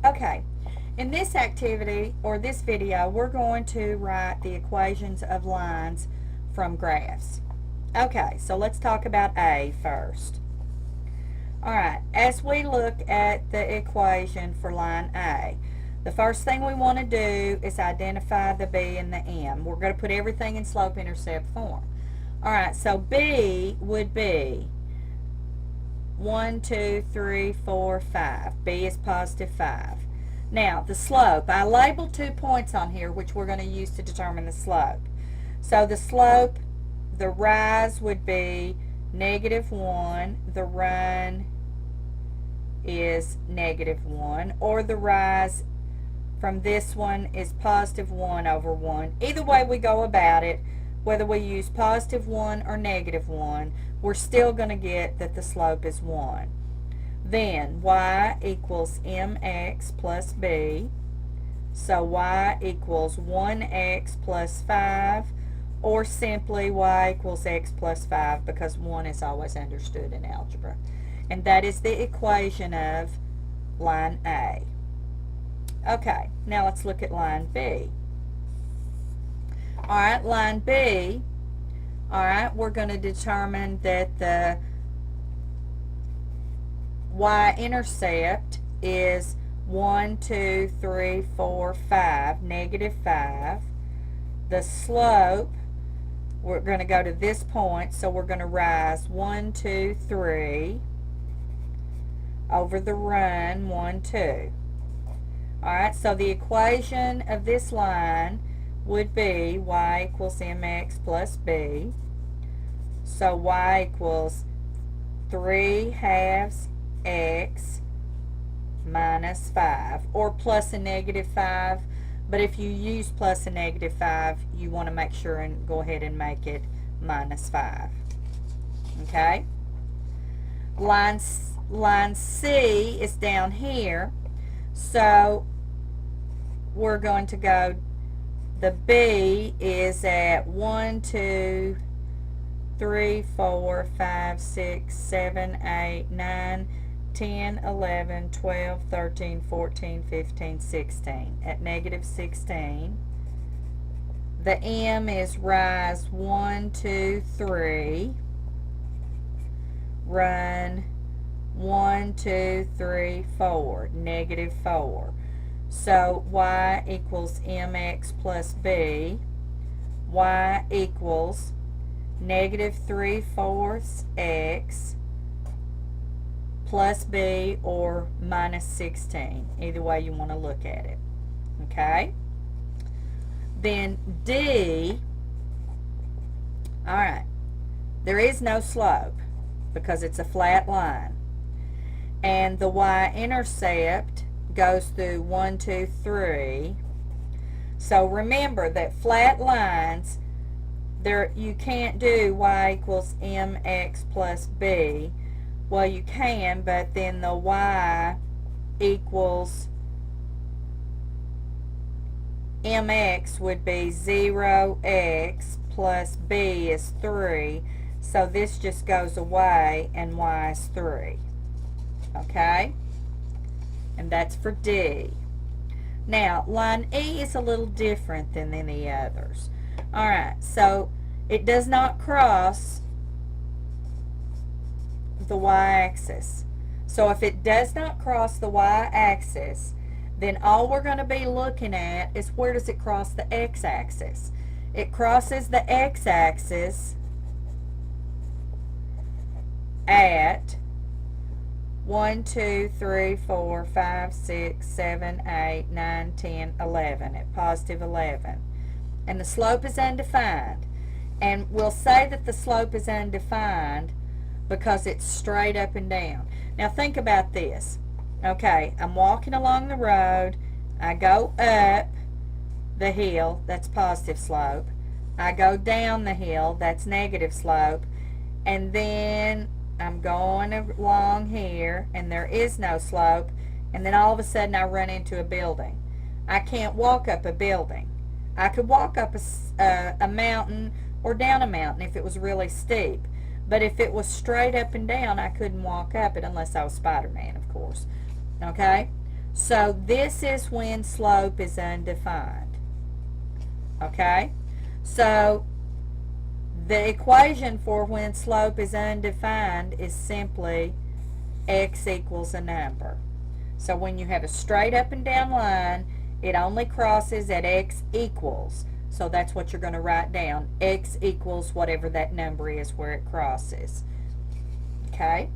Okay, in this activity or this video, we're going to write the equations of lines from graphs. Okay, so let's talk about A first. Alright, as we look at the equation for line A, the first thing we want to do is identify the B and the M. We're going to put everything in slope-intercept form. Alright, so B would be 1, 2, 3, 4, 5. B is positive 5. Now, the slope, I labeled 2 points on here, which we're going to use to determine the slope. So the slope, the rise would be -1, the run is -1, or the rise from this one is +1 over 1. Either way we go about it, whether we use +1 or -1, we're still going to get that the slope is 1. Then y equals mx plus b, so y equals 1x plus 5, or simply y equals x plus 5, because 1 is always understood in algebra. And that is the equation of line A. Okay, now let's look at line B. Alright, line B, alright, we're going to determine that the y-intercept is 1, 2, 3, 4, 5, -5. The slope, we're going to go to this point, so we're going to rise 1, 2, 3 over the run 1, 2. Alright, so the equation of this line would be y equals mx plus b. So y equals 3/2 x minus 5, or plus a -5. But if you use plus a -5, you want to make sure and go ahead and make it -5. Okay? Line C is down here, so we're going to go, the B is at 1, 2, 3, 4, 5, 6, 7, 8, 9, 10, 11, 12, 13, 14, 15, 16. At -16. The M is rise 1, 2, 3. Run 1, 2, 3, 4. -4. So y equals mx plus b. Y equals -3/4 x plus b, or -16. Either way you want to look at it. Okay? Then D, alright, there is no slope because it's a flat line. And the y-intercept goes through 1, 2, 3. So remember that flat lines, there you can't do y equals mx plus b. Well, you can, but then the y equals mx would be 0x plus b is 3. So this just goes away and y is 3. Okay? And that's for D. Now, line E is a little different than the others. Alright, so it does not cross the y-axis. So if it does not cross the y-axis, then all we're going to be looking at is where does it cross the x-axis. It crosses the x-axis at 1, 2, 3, 4, 5, 6, 7, 8, 9, 10, 11, at +11. And the slope is undefined. And we'll say that the slope is undefined because it's straight up and down. Now think about this. Okay, I'm walking along the road. I go up the hill, that's positive slope. I go down the hill, that's negative slope. And then I'm going along here, and there is no slope, and then all of a sudden I run into a building. I can't walk up a building. I could walk up a mountain or down a mountain if it was really steep, but if it was straight up and down, I couldn't walk up it unless I was Spider-Man, of course. Okay? So this is when slope is undefined. Okay? So the equation for when slope is undefined is simply x equals a number. So when you have a straight up and down line, it only crosses at x equals. So that's what you're going to write down. X equals whatever that number is where it crosses. Okay?